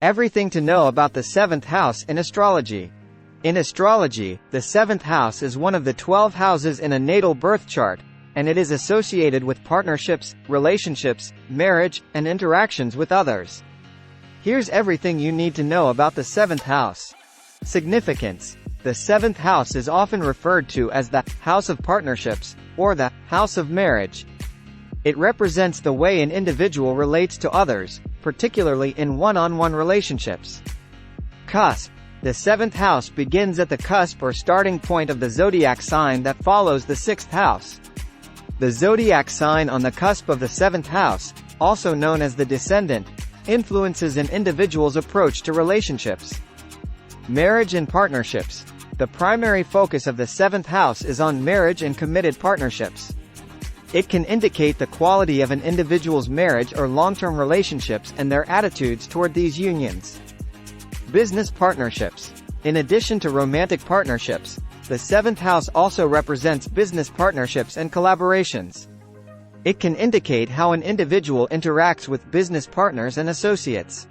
Everything to know about the 7th house in astrology. In astrology, the 7th house is one of the 12 houses in a natal birth chart, and it is associated with partnerships, relationships, marriage, and interactions with others. Here's everything you need to know about the 7th house. Significance. The 7th house is often referred to as the house of partnerships, or the house of marriage. It represents the way an individual relates to others, particularly in one-on-one relationships. Cusp. The 7th house begins at the cusp or starting point of the zodiac sign that follows the 6th house. The zodiac sign on the cusp of the 7th house, also known as the descendant, influences an individual's approach to relationships. Marriage and partnerships. The primary focus of the 7th house is on marriage and committed partnerships. It can indicate the quality of an individual's marriage or long-term relationships and their attitudes toward these unions. Business partnerships. In addition to romantic partnerships, the 7th house also represents business partnerships and collaborations. It can indicate how an individual interacts with business partners and associates.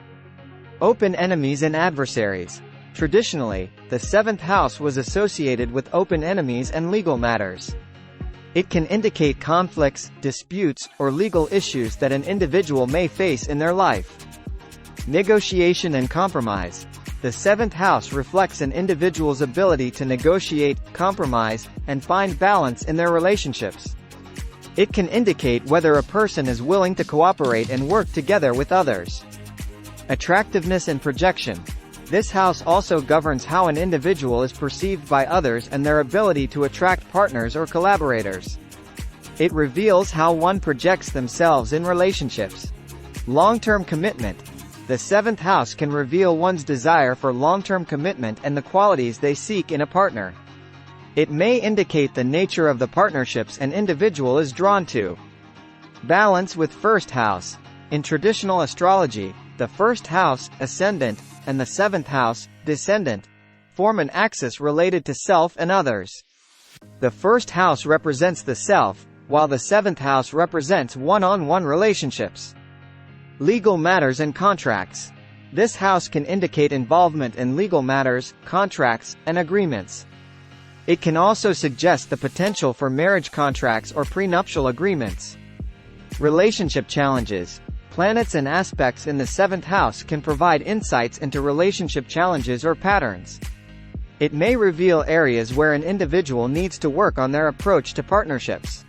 Open enemies and adversaries. Traditionally, the 7th house was associated with open enemies and legal matters. It can indicate conflicts, disputes, or legal issues that an individual may face in their life. Negotiation and compromise. The 7th house reflects an individual's ability to negotiate, compromise, and find balance in their relationships. It can indicate whether a person is willing to cooperate and work together with others. Attractiveness and projection. This house also governs how an individual is perceived by others and their ability to attract partners or collaborators. It reveals how one projects themselves in relationships. Long-term commitment. The 7th house can reveal one's desire for long-term commitment and the qualities they seek in a partner. It may indicate the nature of the partnerships an individual is drawn to. Balance with 1st house. In traditional astrology, the 1st house, ascendant, and the 7th house, descendant, form an axis related to self and others. The 1st house represents the self, while the 7th house represents one-on-one relationships. Legal matters and contracts. This house can indicate involvement in legal matters, contracts, and agreements. It can also suggest the potential for marriage contracts or prenuptial agreements. Relationship challenges. Planets and aspects in the 7th house can provide insights into relationship challenges or patterns. It may reveal areas where an individual needs to work on their approach to partnerships.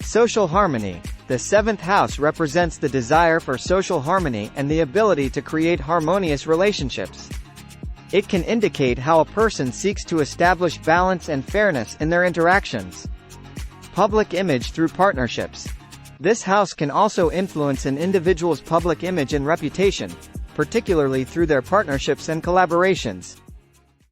Social harmony. The 7th house represents the desire for social harmony and the ability to create harmonious relationships. It can indicate how a person seeks to establish balance and fairness in their interactions. Public image through partnerships. This house can also influence an individual's public image and reputation, particularly through their partnerships and collaborations.